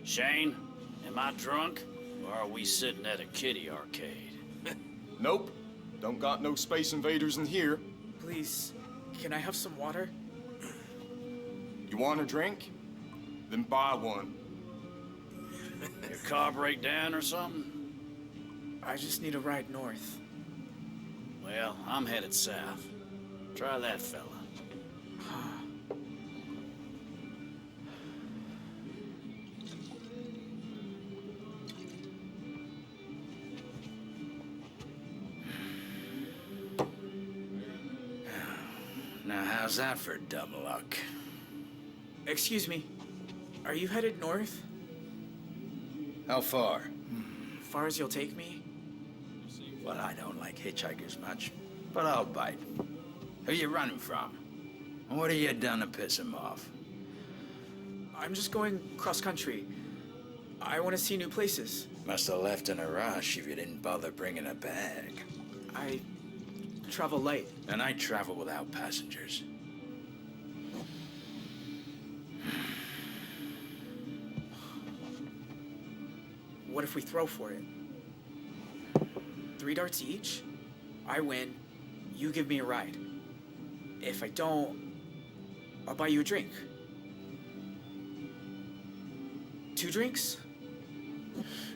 Shane, am I drunk? Or are we sitting at a kiddie arcade? Nope. Don't got no space invaders in here. Please, can I have some water? You want a drink? Then buy one. Your car break down or something? I just need a ride north. Well, I'm headed south. Try that fella. Now, how's that for double luck? Excuse me, are you headed north? How far? Far as you'll take me? Well, I don't like hitchhikers much, but I'll bite. Who you running from? And what have you done to piss him off? I'm just going cross-country. I want to see new places. Must have left in a rush if you didn't bother bringing a bag. I travel light. And I travel without passengers. What if we throw for it? 3 darts each? I win, you give me a ride. If I don't, I'll buy you a drink. 2 drinks?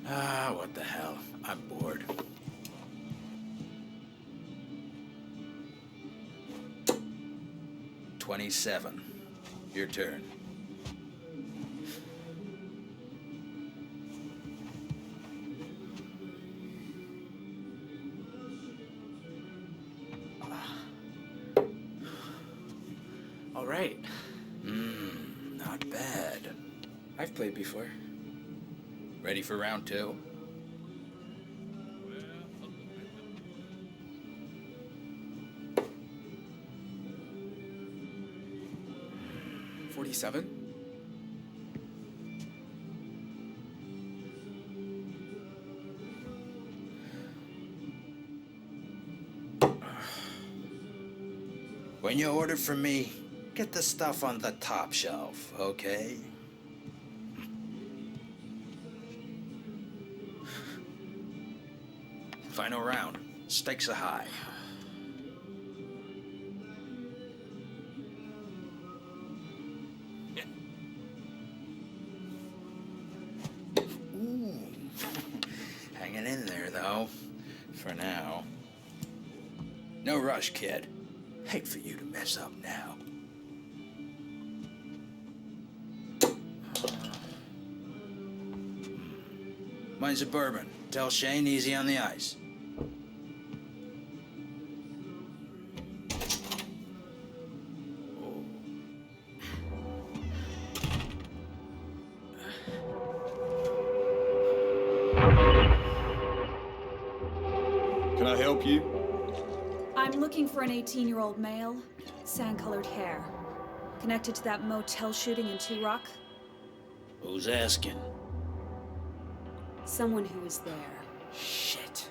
Ah, what the hell. I'm bored. $27. Your turn. All right. Not bad. I've played before. Ready for round 2? $47? When you order from me, get the stuff on the top shelf, okay? Final round. Stakes are high. Ooh. Hanging in there, though. For now. No rush, kid. Hate for you to mess up now. Mine's a bourbon. Tell Shane easy on the ice. Can I help you? I'm looking for an 18-year-old male, sand-colored hair. Connected to that motel shooting in Two Rock? Who's asking? Someone who was there. Shit.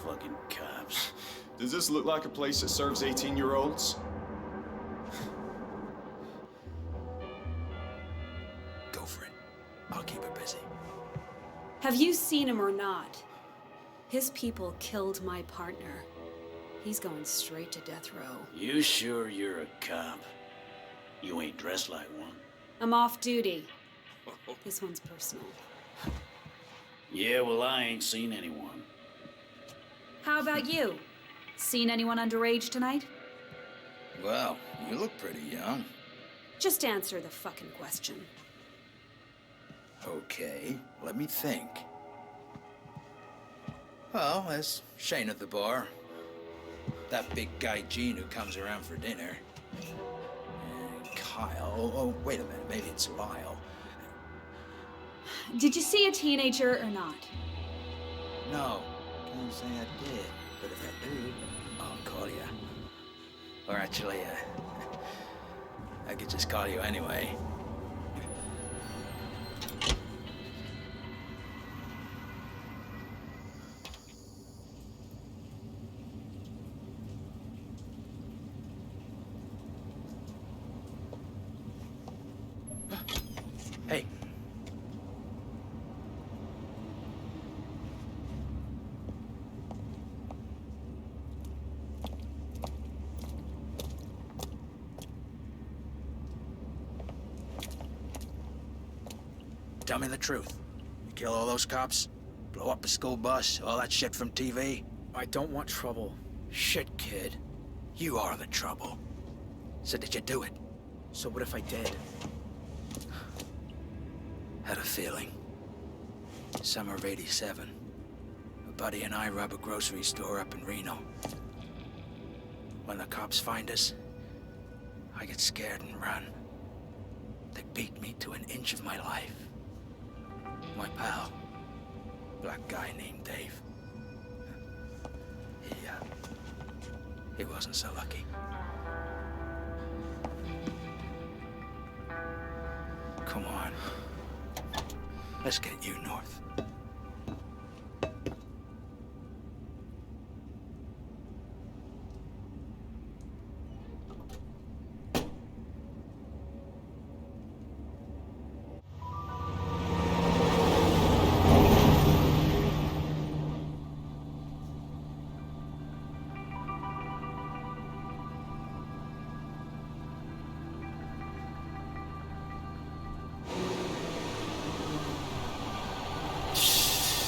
Fucking cops. Does this look like a place that serves 18-year-olds? Go for it. I'll keep her busy. Have you seen him or not? His people killed my partner. He's going straight to death row. You sure you're a cop? You ain't dressed like one. I'm off duty. This one's personal. Yeah, well, I ain't seen anyone. How about you? Seen anyone underage tonight? Well, you look pretty young. Just answer the fucking question. Okay, let me think. Well, there's Shane at the bar. That big guy Gene who comes around for dinner. And Kyle. Oh, wait a minute, maybe it's Lyle. Did you see a teenager or not? No, can't say I did. But if I do, I'll call you. Or actually, I could just call you anyway. Hey. Tell me the truth. You kill all those cops? Blow up a school bus? All that shit from TV? I don't want trouble. Shit, kid. You are the trouble. So did you do it? So what if I did? Had a feeling. Summer of '87. A buddy and I rob a grocery store up in Reno. When the cops find us, I get scared and run. They beat me to an inch of my life. My pal, black guy named Dave. He wasn't so lucky. Come on. Let's get you north.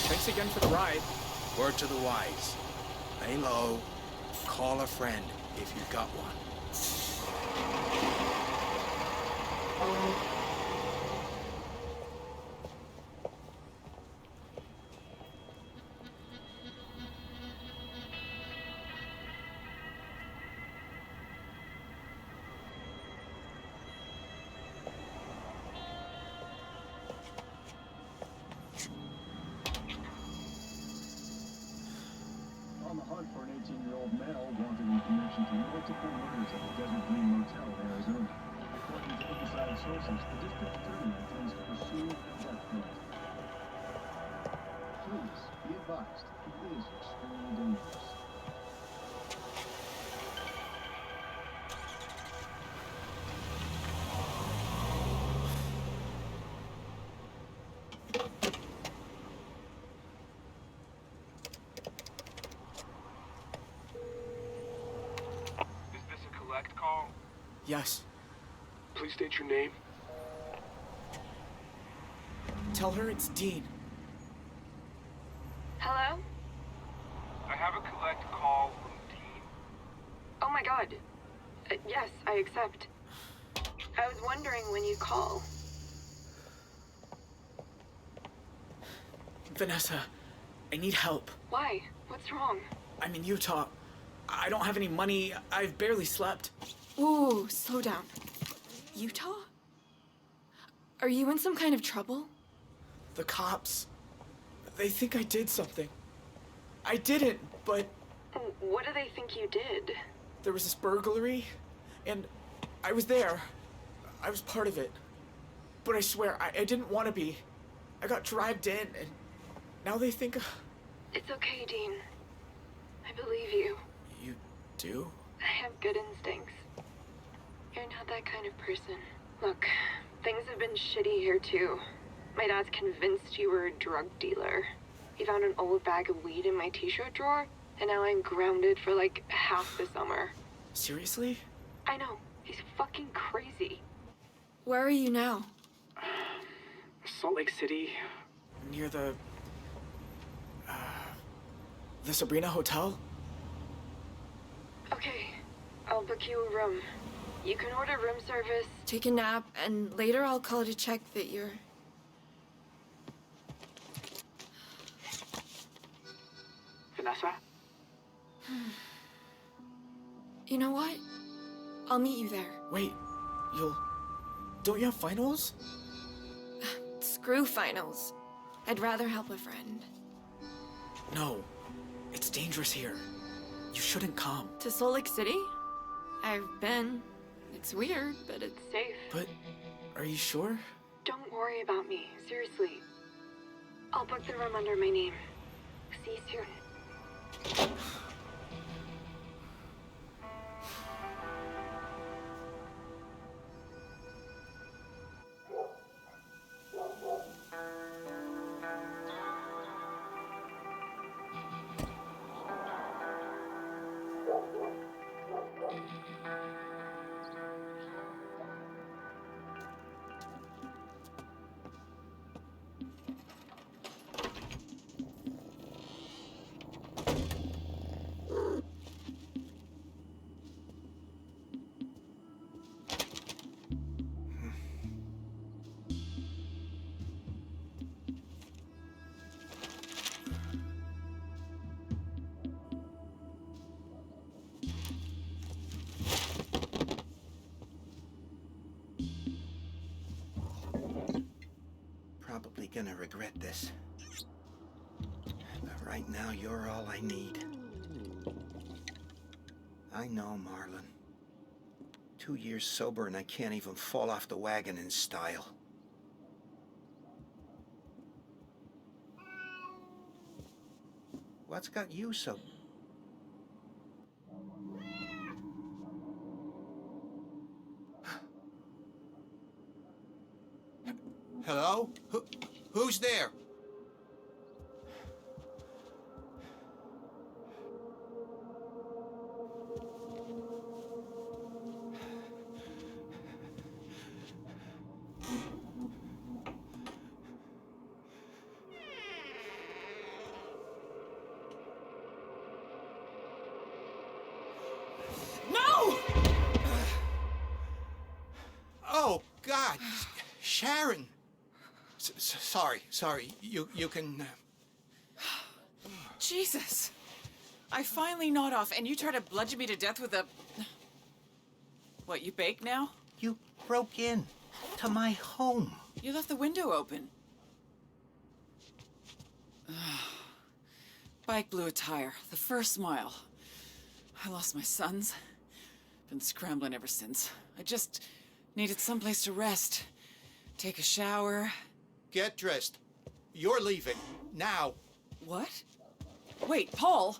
Thanks again for the ride. Word to the wise. Lay low. Call a friend if you got one. On the hunt for an 18-year-old male wanted in connection to multiple murders at the Desert Dream Motel in Arizona. According to inside sources, the district attorney intends to pursue the death penalty. Please be advised, he is extremely dangerous. Call. Yes. Please state your name. Tell her it's Dean. Hello? I have a collect call from Dean. Oh my god. Yes, I accept. I was wondering when you call. Vanessa, I need help. Why? What's wrong? I'm in Utah. I don't have any money. I've barely slept. Ooh, slow down. Utah? Are you in some kind of trouble? The cops. They think I did something. I didn't, but What do they think you did? there was this burglary, and I was there. I was part of it. But I swear, I didn't want to be. I got dragged in, and now they think... It's okay, Dean. I believe you. You do? I have good instincts. You're not that kind of person. Look, things have been shitty here too. My dad's convinced you were a drug dealer. He found an old bag of weed in my t-shirt drawer, and now I'm grounded for like half the summer. Seriously? I know. He's fucking crazy. Where are you now? Salt Lake City, near the Sabrina Hotel? Okay, I'll book you a room. You can order room service, take a nap, and later I'll call to check that you're... Vanessa? You know what? I'll meet you there. Wait, don't you have finals? Screw finals. I'd rather help a friend. No, it's dangerous here. You shouldn't come. To Salt Lake City? I've been. It's weird, but it's safe. But, are you sure? Don't worry about me, seriously. I'll book the room under my name. See you soon. probably gonna regret this. But right now, you're all I need. I know, Marlon. 2 years sober and I can't even fall off the wagon in style. What's got you so... Hello? Who's there? No! Oh, God! Sharon! Sorry. You can... Jesus. I finally gnawed off, and you try to bludgeon me to death with a... What, you bake now? You broke in to my home. You left the window open. Bike blew a tire, the first mile. I lost my sons. Been scrambling ever since. I just needed someplace to rest. Take a shower. Get dressed. You're leaving. Now. What? Wait, Paul!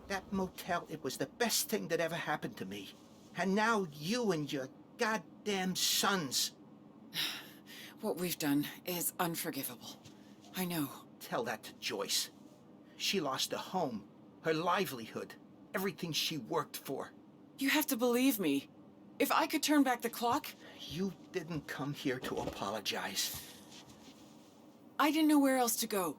That motel, it was the best thing that ever happened to me. And now you and your goddamn sons. What we've done is unforgivable. I know. Tell that to Joyce. She lost a home, her livelihood, everything she worked for. You have to believe me. If I could turn back the clock... You didn't come here to apologize. I didn't know where else to go.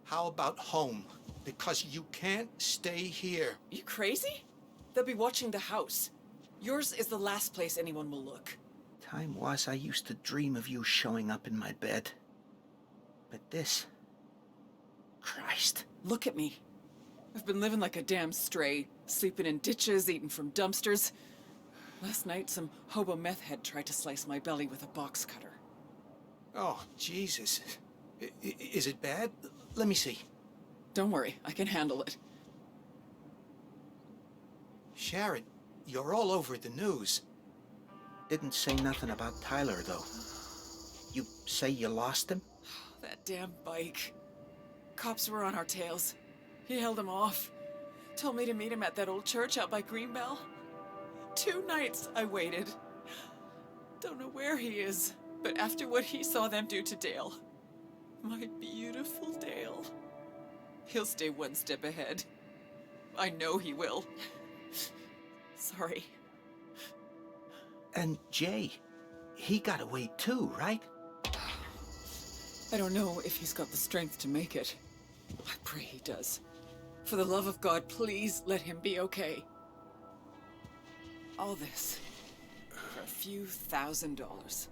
How about home? Because you can't stay here. You crazy? They'll be watching the house. Yours is the last place anyone will look. Time was I used to dream of you showing up in my bed. But this... Christ. Look at me. I've been living like a damn stray, sleeping in ditches, eating from dumpsters. Last night, some hobo meth head tried to slice my belly with a box cutter. Oh, Jesus. Is it bad? Let me see. Don't worry, I can handle it. Sharon, you're all over the news. Didn't say nothing about Tyler, though. You say you lost him? That damn bike. Cops were on our tails. He held him off. Told me to meet him at that old church out by Greenbell. 2 nights I waited. Don't know where he is, but after what he saw them do to Dale, my beautiful Dale, he'll stay one step ahead. I know he will. Sorry. And Jay, he got away too, right? I don't know if he's got the strength to make it. I pray he does. For the love of God, please let him be okay. All this for a few $1,000s.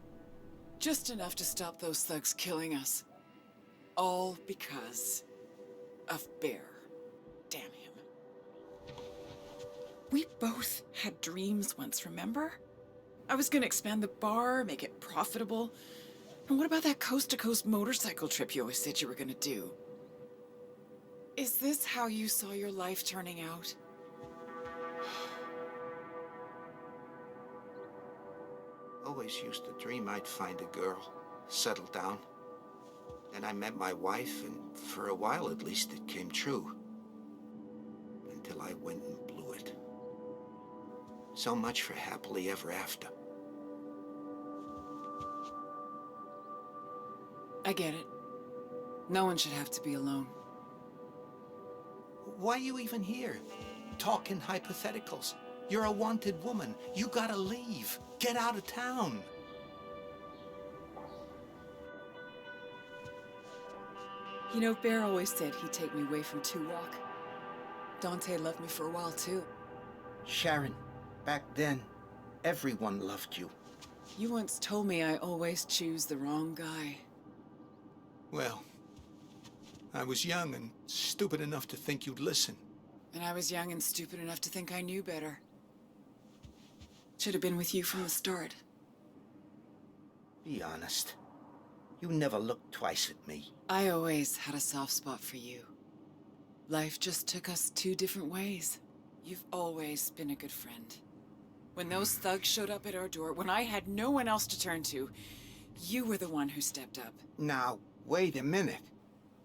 Just enough to stop those thugs killing us. All because of Bear. Damn him. We both had dreams once, remember? I was gonna expand the bar, make it profitable. And what about that coast-to-coast motorcycle trip you always said you were gonna do? Is this how you saw your life turning out? Always used to dream I'd find a girl, settle down. Then I met my wife, and for a while at least it came true. Until I went and blew it. So much for happily ever after. I get it. No one should have to be alone. Why are you even here? Talking hypotheticals. You're a wanted woman. You gotta leave. Get out of town. You know, Bear always said he'd take me away from Two-Rock. Dante loved me for a while, too. Sharon, back then, everyone loved you. You once told me I always choose the wrong guy. Well, I was young and stupid enough to think you'd listen. And I was young and stupid enough to think I knew better. Should have been with you from the start. Be honest. You never looked twice at me. I always had a soft spot for you. Life just took us two different ways. You've always been a good friend. When those thugs showed up at our door, when I had no one else to turn to, you were the one who stepped up. Now, wait a minute.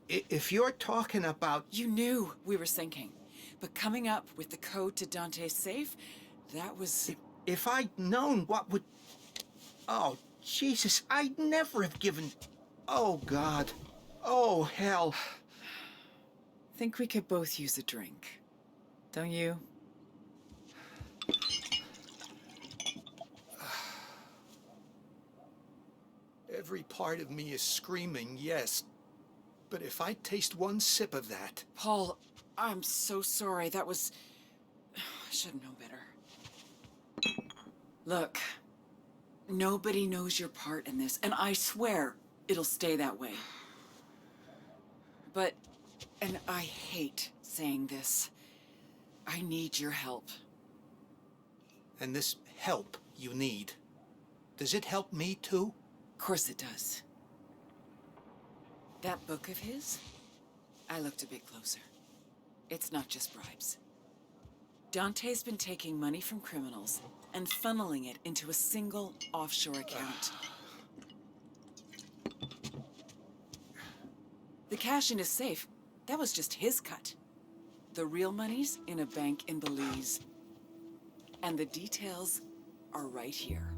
If you're talking about... You knew we were sinking. But coming up with the code to Dante's safe, that was... If I'd known what would... Oh, Jesus, I'd never have given... Oh, God. Oh, hell. Think we could both use a drink. Don't you? Every part of me is screaming, yes. But if I taste one sip of that... Paul, I'm so sorry. That was... I should have known better. Look, nobody knows your part in this, and I swear it'll stay that way. But, and I hate saying this, I need your help. And this help you need, does it help me too? Of course it does. That book of his, I looked a bit closer. It's not just bribes. Dante's been taking money from criminals and funneling it into a single offshore account. The cash in his safe, that was just his cut. The real money's in a bank in Belize. And the details are right here.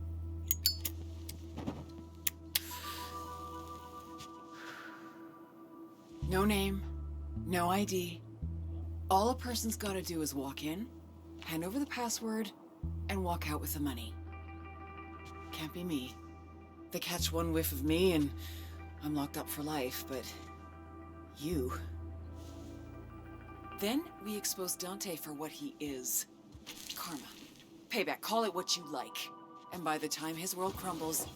No name, no ID. All a person's gotta do is walk in, hand over the password, and walk out with the money. Can't be me. They catch one whiff of me and I'm locked up for life, but you... Then we expose Dante for what he is. Karma. Payback, call it what you like. And by the time his world crumbles,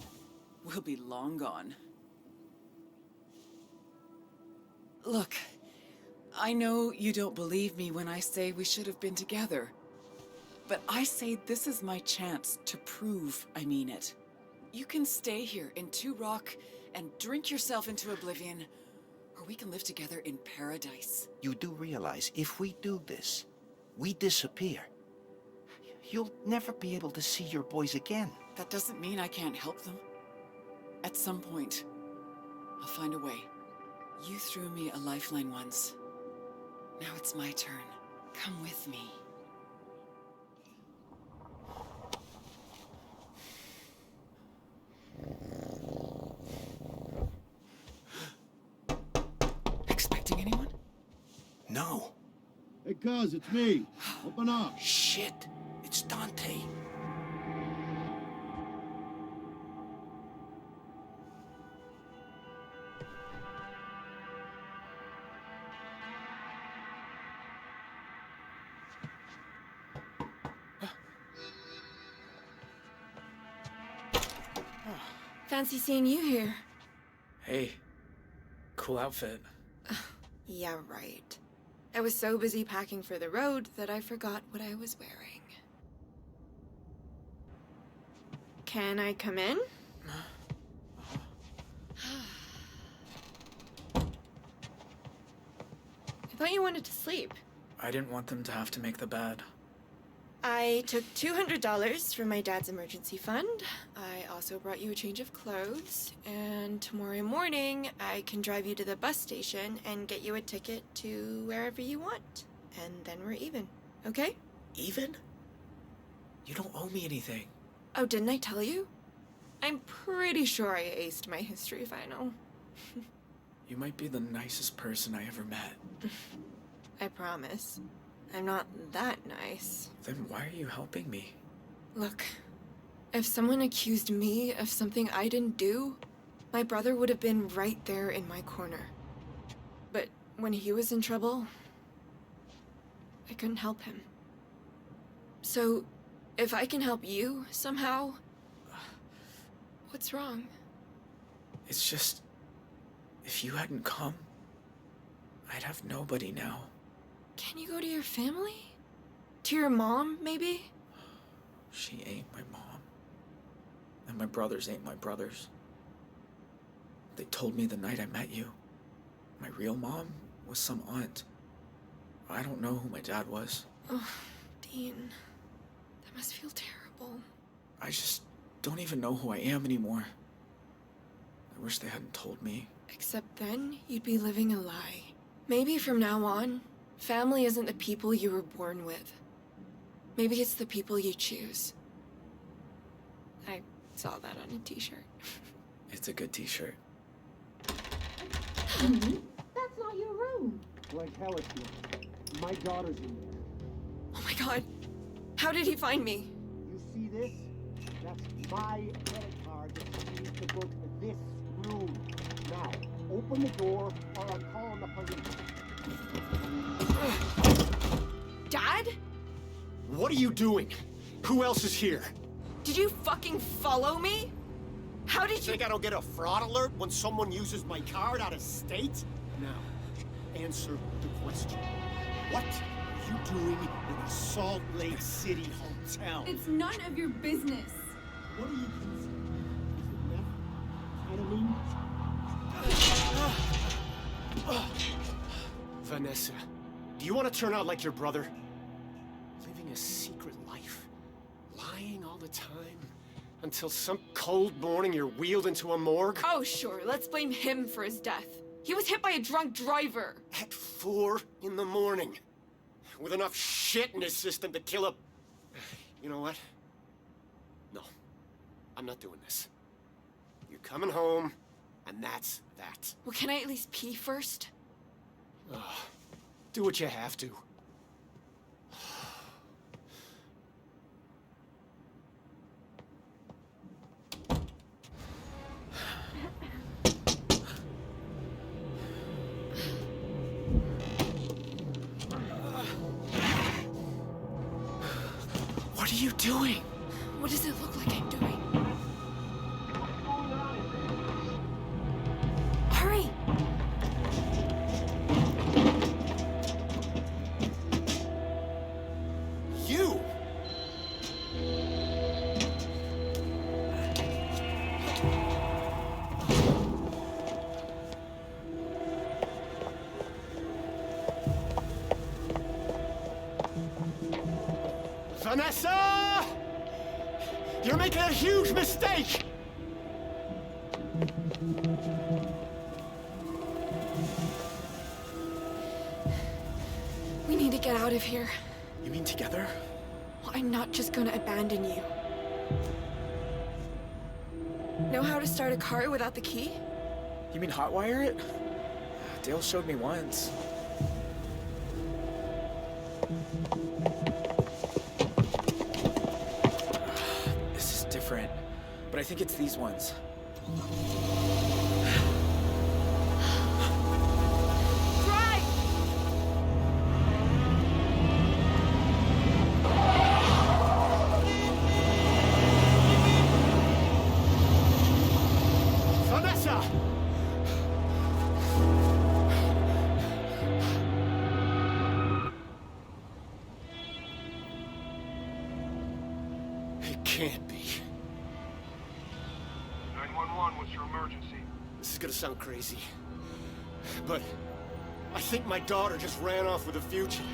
we'll be long gone. Look, I know you don't believe me when I say we should have been together. But I say this is my chance to prove I mean it. You can stay here in Two Rock and drink yourself into oblivion, or we can live together in paradise. You do realize if we do this, we disappear. You'll never be able to see your boys again. That doesn't mean I can't help them. At some point, I'll find a way. You threw me a lifeline once. Now it's my turn. Come with me. Expecting anyone? No. Hey, cuz, it's me. Open up. Shit. It's Dante. Fancy seeing you here. Hey, cool outfit. Yeah, right. I was so busy packing for the road that I forgot what I was wearing. Can I come in? I thought you wanted to sleep. I didn't want them to have to make the bed. I took $200 from my dad's emergency fund. I also brought you a change of clothes. And tomorrow morning, I can drive you to the bus station and get you a ticket to wherever you want. And then we're even, okay? Even? You don't owe me anything. Oh, didn't I tell you? I'm pretty sure I aced my history final. You might be the nicest person I ever met. I promise. I'm not that nice. Then why are you helping me? Look, if someone accused me of something I didn't do, my brother would have been right there in my corner. But when he was in trouble, I couldn't help him. So, if I can help you somehow, what's wrong? It's just... if you hadn't come, I'd have nobody now. Can you go to your family? To your mom, maybe? She ain't my mom. And my brothers ain't my brothers. They told me the night I met you. My real mom was some aunt. I don't know who my dad was. Oh, Dean. That must feel terrible. I just don't even know who I am anymore. I wish they hadn't told me. Except then, you'd be living a lie. Maybe from now on, family isn't the people you were born with. Maybe it's the people you choose. I saw that on a t-shirt. It's a good t-shirt. That's not your room. Like hell it's not. My daughter's in there. Oh my god. How did he find me? You see this? That's my credit card that used to book this room. Now, open the door or I'm calling the police. Dad? What are you doing? Who else is here? Did you fucking follow me? How did you— Think I don't get a fraud alert when someone uses my card out of state? Now, answer the question. What are you doing in a Salt Lake City hotel? It's none of your business. What are you using? Vanessa, do you want to turn out like your brother? Living a secret life, lying all the time, until some cold morning you're wheeled into a morgue? Oh, sure, let's blame him for his death. He was hit by a drunk driver. At 4 in the morning, with enough shit in his system to kill a... You know what? No, I'm not doing this. You're coming home, and that's that. Well, can I at least pee first? Do what you have to. What are you doing? What does it look like I'm doing? Hurry! You! Vanessa! You're making a huge mistake! We need to get out of here. You mean together? Well, I'm not just gonna abandon you. Know how to start a car without the key? You mean hotwire it? Dale showed me once. This is different, but I think it's these ones. Drive! Vanessa! It can't be. 911, what's your emergency? This is gonna sound crazy, but I think my daughter just ran off with a fugitive.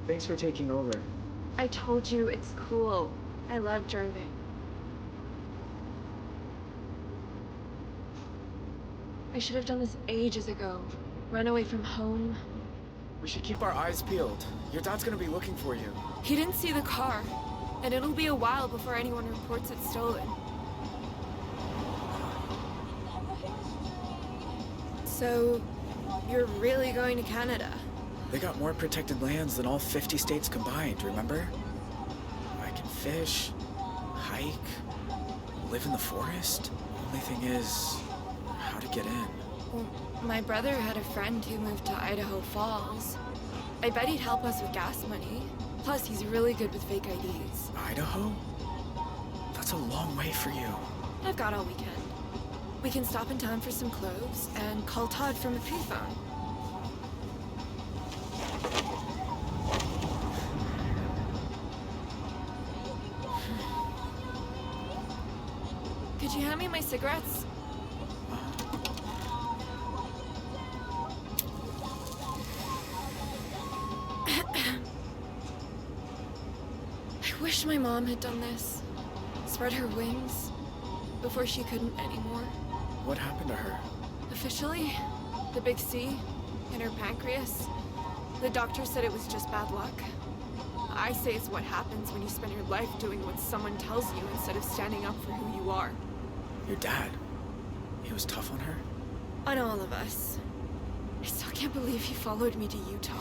Thanks for taking over. I told you it's cool. I love driving. I should have done this ages ago. Run away from home. We should keep our eyes peeled. Your dad's gonna be looking for you. He didn't see the car. And it'll be a while before anyone reports it stolen. So, you're really going to Canada? They got more protected lands than all 50 states combined, remember? I can fish, hike, live in the forest. Only thing is, how to get in. Well, my brother had a friend who moved to Idaho Falls. I bet he'd help us with gas money. Plus, he's really good with fake IDs. Idaho? That's a long way for you. I've got all weekend. We can stop in town for some clothes and call Todd from a payphone. Could you hand me my cigarettes? I wish my mom had done this. Spread her wings before she couldn't anymore. What happened to her? Officially, the big C in her pancreas. The doctor said it was just bad luck. I say it's what happens when you spend your life doing what someone tells you instead of standing up for who you are. Your dad. He was tough on her? On all of us. I still can't believe he followed me to Utah.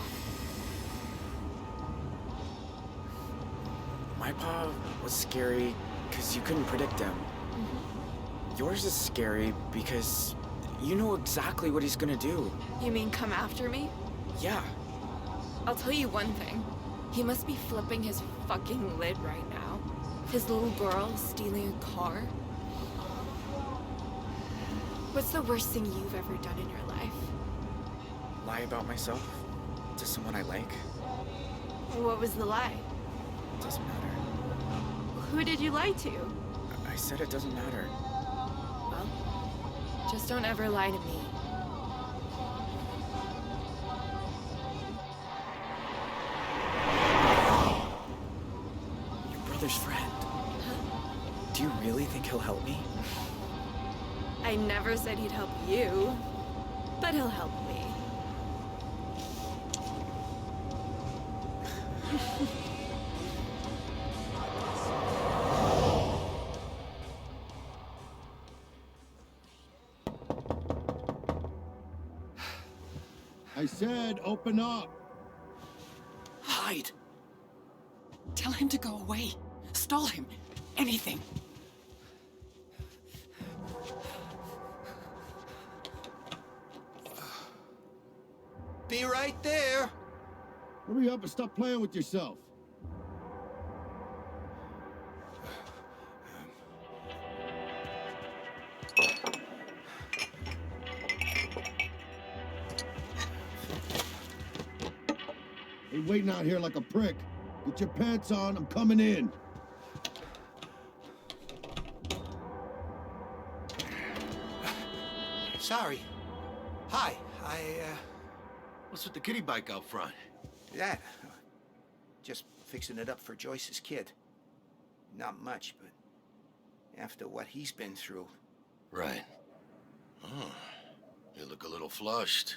My pa was scary because you couldn't predict him. Yours is scary because you know exactly what he's gonna do. You mean come after me? Yeah. I'll tell you one thing. He must be flipping his fucking lid right now. His little girl stealing a car. What's the worst thing you've ever done in your life? Lie about myself to someone I like. What was the lie? Doesn't matter. Who did you lie to? I said it doesn't matter. Well, just don't ever lie to me. Your brother's friend. Do you really think he'll help me? I never said he'd help you, but he'll help me. I said open up. Hide. Tell him to go away. Stall him. Anything. Be right there. Hurry up and stop playing with yourself. Ain't waiting out here like a prick. Get your pants on, I'm coming in. Sorry. Hi, What's with the kiddie bike out front? that. Just fixing it up for Joyce's kid. Not much, but after what he's been through. Right. Oh, you look a little flushed.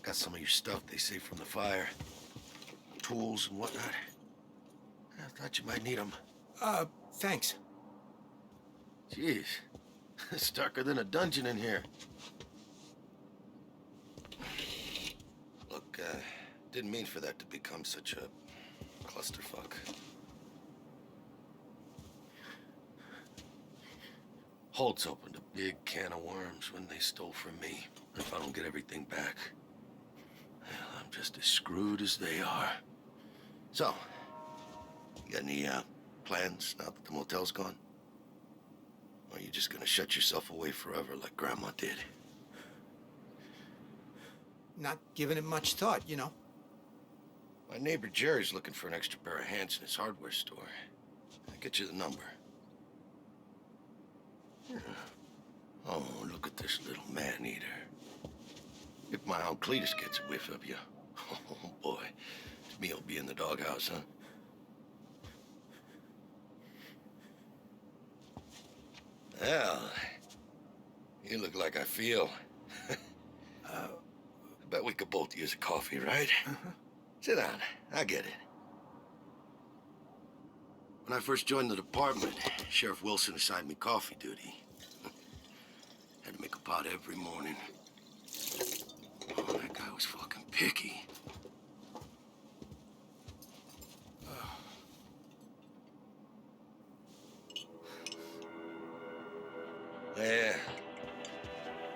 Got some of your stuff they saved from the fire. Tools and whatnot. I thought you might need them. Thanks. Jeez. It's darker than a dungeon in here. Look, didn't mean for that to become such a clusterfuck. Holt's opened a big can of worms when they stole from me. If I don't get everything back, well, I'm just as screwed as they are. So, you got any plans now that the motel's gone? Or are you just gonna shut yourself away forever like Grandma did? Not giving it much thought, you know. My neighbor Jerry's looking for an extra pair of hands in his hardware store. I'll get you the number. Yeah. Oh, look at this little man-eater. If my Aunt Cletus gets a whiff of you, oh boy, me'll be in the doghouse, huh? Well, you look like I feel. I bet we could both use a coffee, right? Sit down, I get it. When I first joined the department, Sheriff Wilson assigned me coffee duty. Had to make a pot every morning. Oh, that guy was fucking picky. Yeah.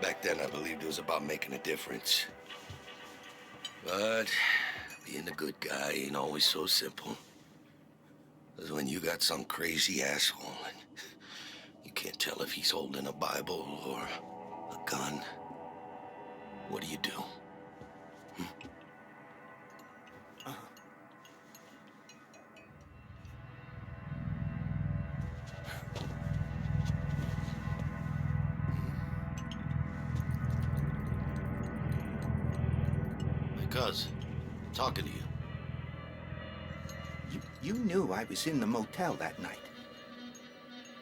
Back then, I believed it was about making a difference. But being a good guy ain't always so simple. Because when you got some crazy asshole and you can't tell if he's holding a Bible or a gun, what do you do? Cuz, talking to you. You knew I was in the motel that night.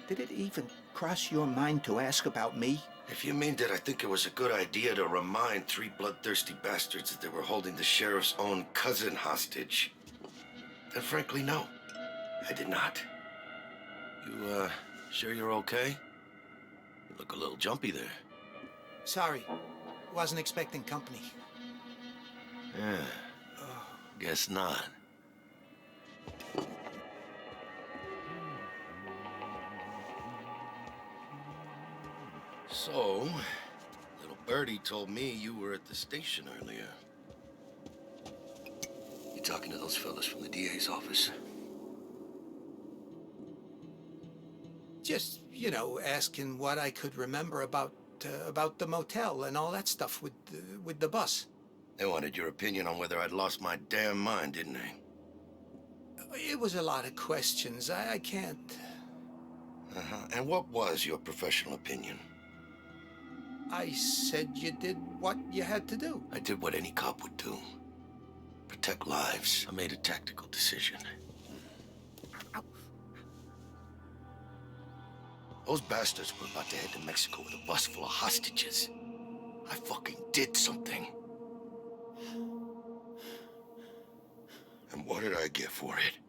Did it even cross your mind to ask about me? If you mean that I think it was a good idea to remind three bloodthirsty bastards that they were holding the sheriff's own cousin hostage, then frankly, no. I did not. You, sure you're okay? You look a little jumpy there. Sorry. Wasn't expecting company. Yeah. Guess not. So, little birdie told me you were at the station earlier. You talking to those fellas from the DA's office? Just, you know, asking what I could remember about the motel and all that stuff with the bus. They wanted your opinion on whether I'd lost my damn mind, didn't they? It was a lot of questions. I can't... And what was your professional opinion? I said you did what you had to do. I did what any cop would do. Protect lives. I made a tactical decision. Ow. Those bastards were about to head to Mexico with a bus full of hostages. I fucking did something. And what did I get for it?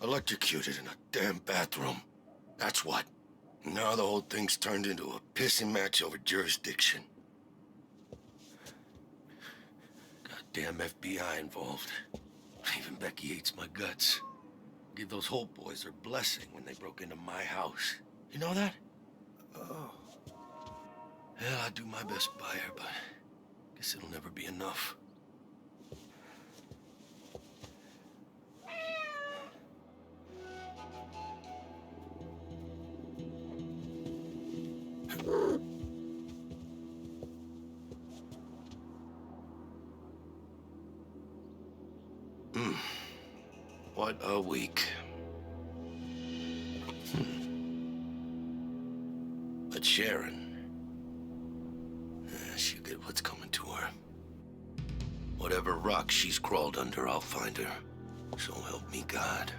Electrocuted in a damn bathroom. That's what. Now the whole thing's turned into a pissing match over jurisdiction. Goddamn FBI involved. Even Becky hates my guts. Give those Holt boys their blessing when they broke into my house. You know that? Oh. Yeah, I'll do my best by her, but guess it'll never be enough. What a week. But Sharon, she'll get what's coming to her. Whatever rock she's crawled under, I'll find her. So help me God.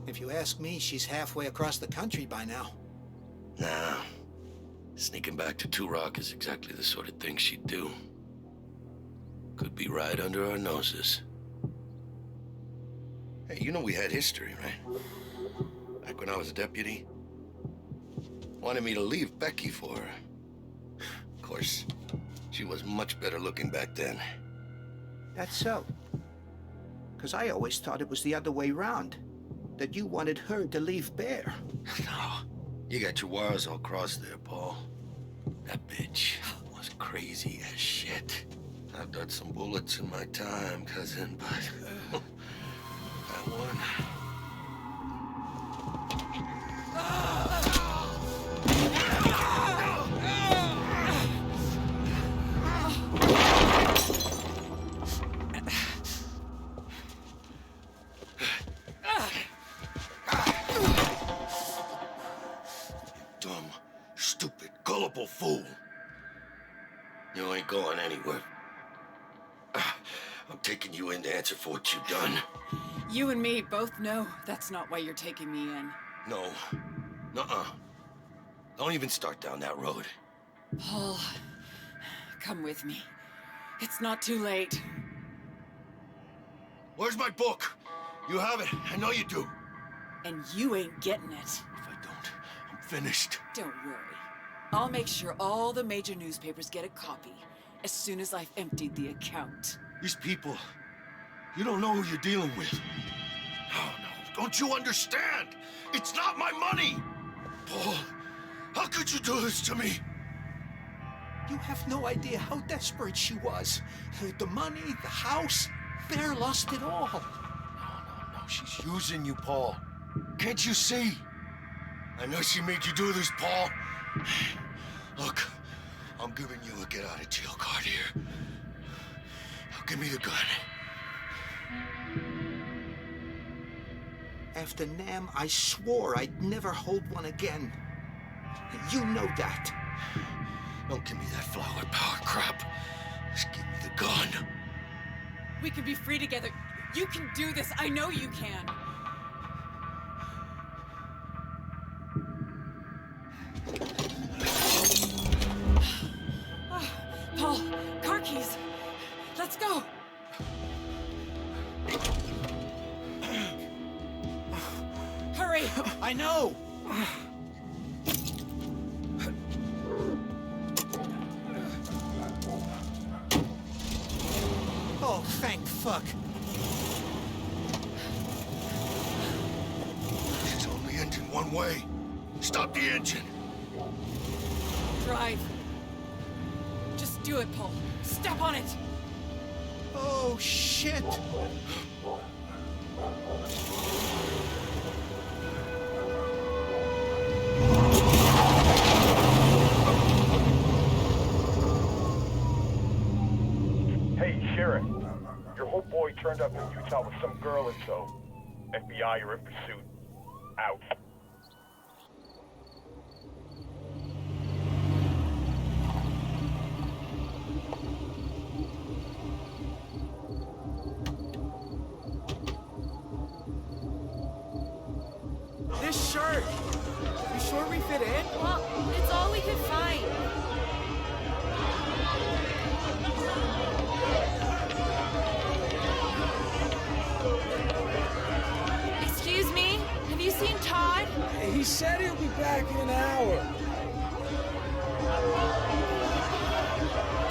If you ask me, she's halfway across the country by now. Nah. Sneaking back to Two Rock is exactly the sort of thing she'd do. Could be right under our noses. Hey, you know we had history, right? Back when I was a deputy. Wanted me to leave Becky for her. Of course, she was much better looking back then. That's so. Because I always thought it was the other way round. That you wanted her to leave Bear. No. You got your wires all crossed there, Paul. That bitch was crazy as shit. I've done some bullets in my time, cousin, but that one... Dumb, stupid, gullible fool. You ain't going anywhere. I'm taking you in to answer for what you've done. You and me both know that's not why you're taking me in. No. Nuh-uh. Don't even start down that road. Paul, come with me. It's not too late. Where's my book? You have it. I know you do. And you ain't getting it. If I don't, I'm finished. Don't worry. I'll make sure all the major newspapers get a copy as soon as I've emptied the account. These people, you don't know who you're dealing with. Oh, no. Don't you understand? It's not my money! Paul, how could you do this to me? You have no idea how desperate she was. The money, the house, Bear lost it all. No, she's using you, Paul. Can't you see? I know she made you do this, Paul. Look, I'm giving you a get-out-of-jail card here. Now give me the gun. After Nam, I swore I'd never hold one again. You know that. Don't give me that flower power crap. Just give me the gun. We can be free together. You can do this. I know you can. Paul, car keys. Let's go. Hurry. I know. Oh, thank fuck. This is only engine one way. Stop the engine. Drive. Just do it, Paul. Step on it. Oh, shit. Hey, Sheriff. Your Holt boy turned up in Utah with some girl in tow. FBI are in pursuit. Out. This shirt! You sure we fit in? Well, it's all we could find. Excuse me? Have you seen Todd? He said he'll be back in an hour.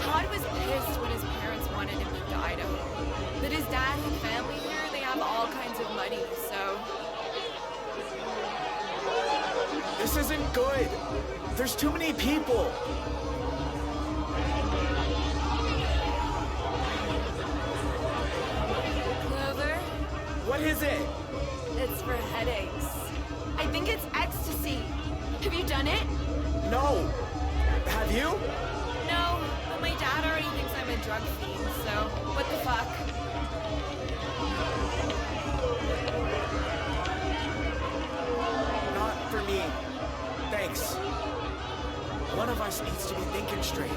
Todd was pissed when his parents wanted to move to Idaho. But his dad and family here, they have all kinds of money, so... This isn't good. There's too many people. Clover? What is it? It's for headaches. I think it's ecstasy. Have you done it? No. Have you? No, but my dad already thinks I'm a drug fiend, so what the fuck? Not for me. Thanks. One of us needs to be thinking straight.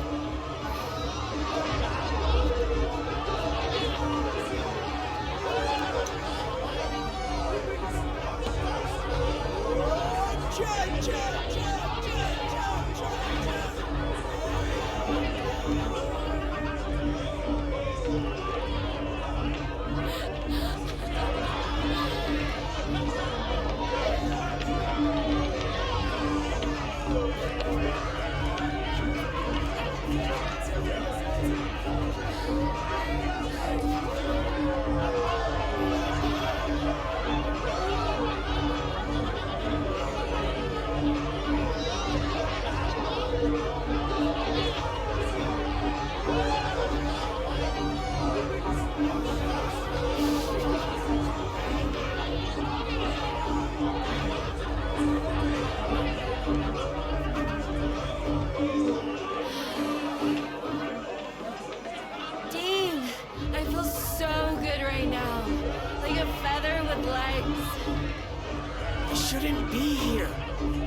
Shouldn't be here.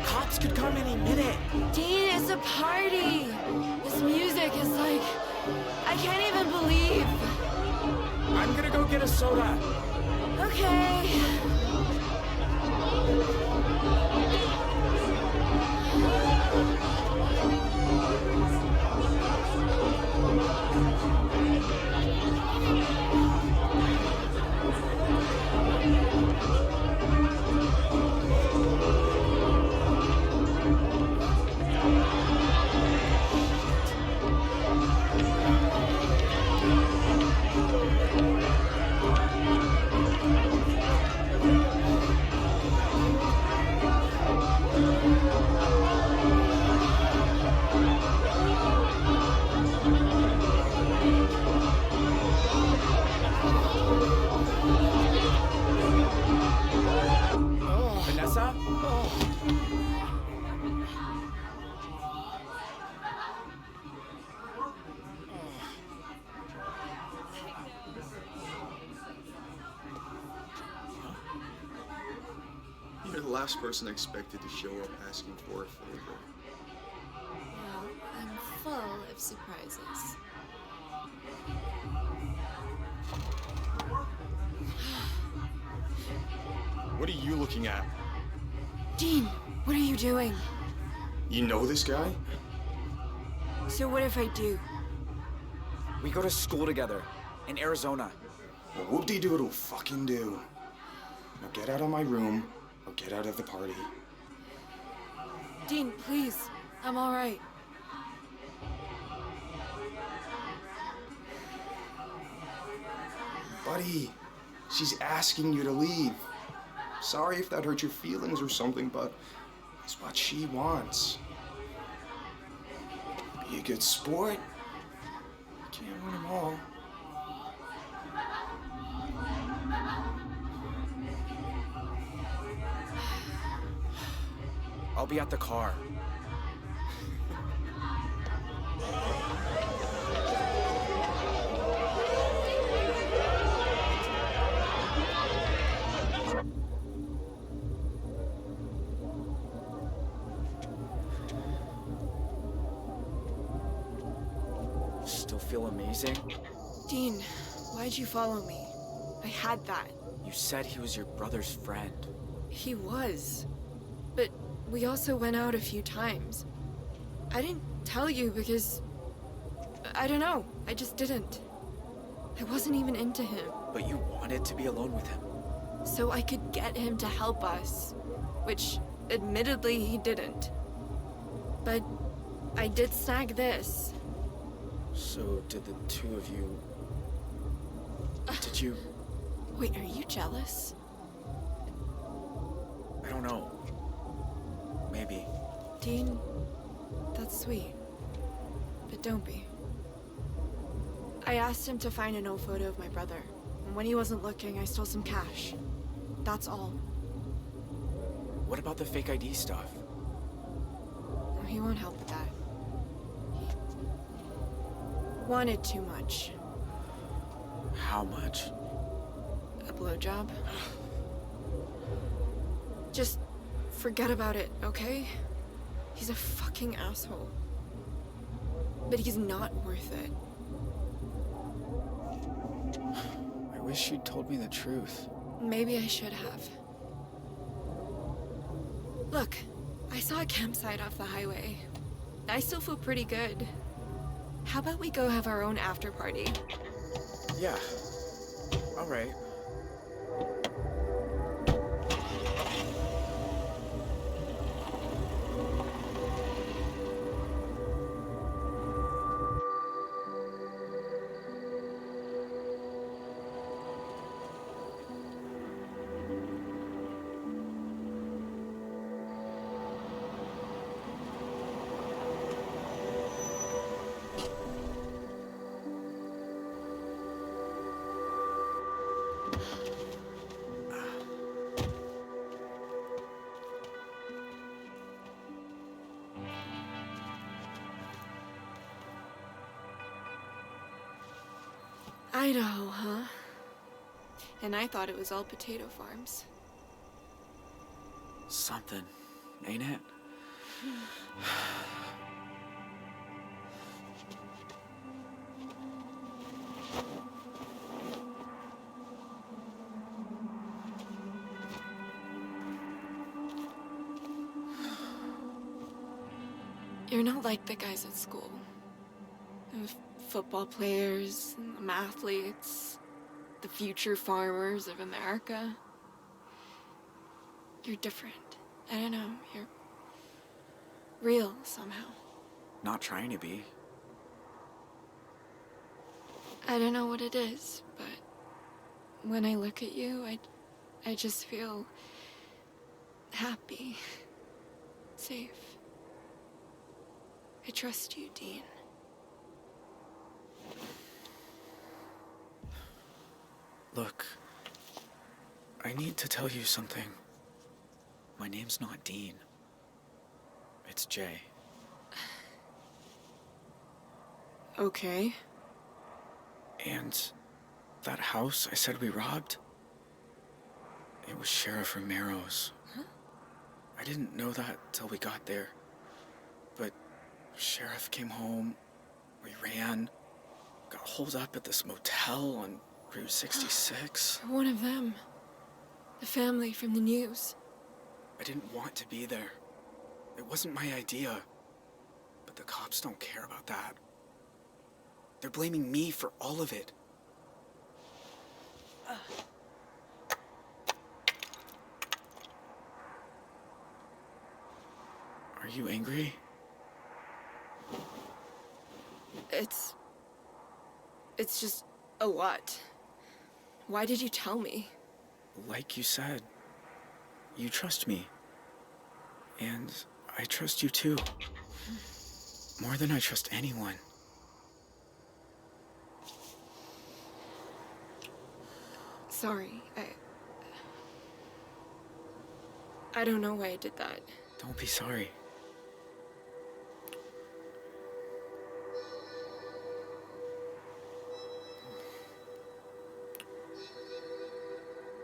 Cops could come any minute. Dean, it's a party. This music is like... I can't even believe. I'm gonna go get a soda. Okay. the last person I expected to show up asking for a favor. Well, I'm full of surprises. What are you looking at? Dean, what are you doing? You know this guy? So what if I do? We go to school together in Arizona. Well, whoop-de-doodle fucking do. Now get out of my room or get out of the party. Dean, please. I'm all right. Buddy, she's asking you to leave. Sorry if that hurt your feelings or something, but it's what she wants. Be a good sport. You can't win them all. I'll be at the car. Still feel amazing? Dean, why'd you follow me? I had that. You said he was your brother's friend. He was. But we also went out a few times. I didn't tell you because... I don't know. I just didn't. I wasn't even into him. But you wanted to be alone with him. So I could get him to help us. Which, admittedly, he didn't. But I did snag this. So, did the two of you... Did you... Wait, are you jealous? I don't know. Maybe. Dean, that's sweet. But don't be. I asked him to find an old photo of my brother. And when he wasn't looking, I stole some cash. That's all. What about the fake ID stuff? He won't help with that. He wanted too much. How much? A blowjob. Just forget about it, okay? He's a fucking asshole. But he's not worth it. I wish you'd told me the truth. Maybe I should have. Look, I saw a campsite off the highway. I still feel pretty good. How about we go have our own after party? Yeah. All right. Idaho, huh? And I thought it was all potato farms. Something, ain't it? You're not like the guys at school. The football players, and the athletes, the future farmers of America. You're different. I don't know, you're real somehow. Not trying to be. I don't know what it is, but when I look at you, I just feel happy, safe. I trust you, Dean. Look, I need to tell you something. My name's not Dean. It's Jay. Okay. And that house I said we robbed, it was Sheriff Romero's. Huh? I didn't know that till we got there. But sheriff came home, we ran, got holed up at this motel on Route 66. One of them. The family from the news. I didn't want to be there. It wasn't my idea. But the cops don't care about that. They're blaming me for all of it. Are you angry? It's just a lot. Why did you tell me? Like you said, you trust me. And I trust you too. More than I trust anyone. Sorry, I don't know why I did that. Don't be sorry.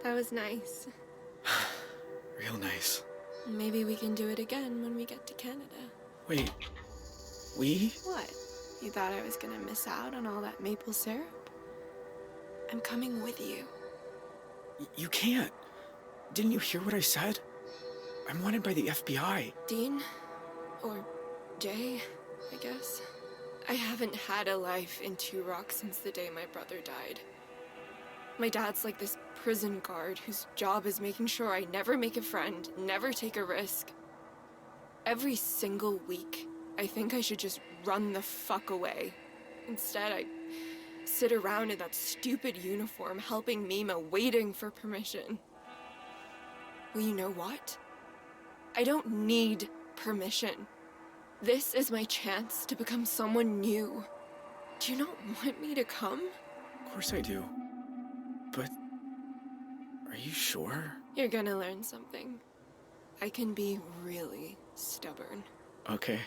That was nice. Real nice. Maybe we can do it again when we get to Canada. Wait, we? What? You thought I was gonna miss out on all that maple syrup? I'm coming with you. You can't. Didn't you hear what I said? I'm wanted by the FBI. Dean? Or Jay, I guess. I haven't had a life in Two Rocks since the day my brother died. My dad's like this prison guard whose job is making sure I never make a friend, never take a risk. Every single week, I think I should just run the fuck away. Instead, I sit around in that stupid uniform helping Mima, waiting for permission. Well, you know what? I don't need permission. This is my chance to become someone new. Do you not want me to come? Of course I do. But are you sure? You're gonna learn something. I can be really stubborn. Okay.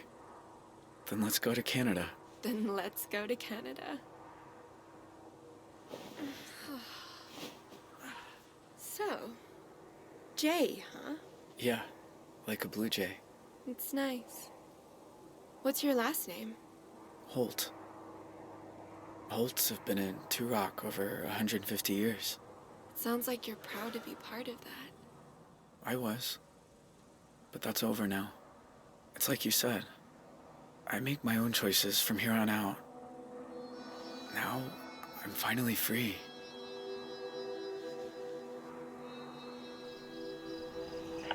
Then let's go to Canada. Then let's go to Canada. So, Jay, huh? Yeah, like a blue jay. It's nice. What's your last name? Holt. Holts have been in Two Rock over 150 years. Sounds like you're proud to be part of that. I was. But that's over now. It's like you said. I make my own choices from here on out. Now, I'm finally free.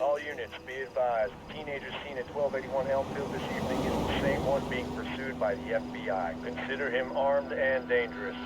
All units, be advised. The teenager seen at 1281 Elmfield this evening is the same one being pursued by the FBI. Consider him armed and dangerous.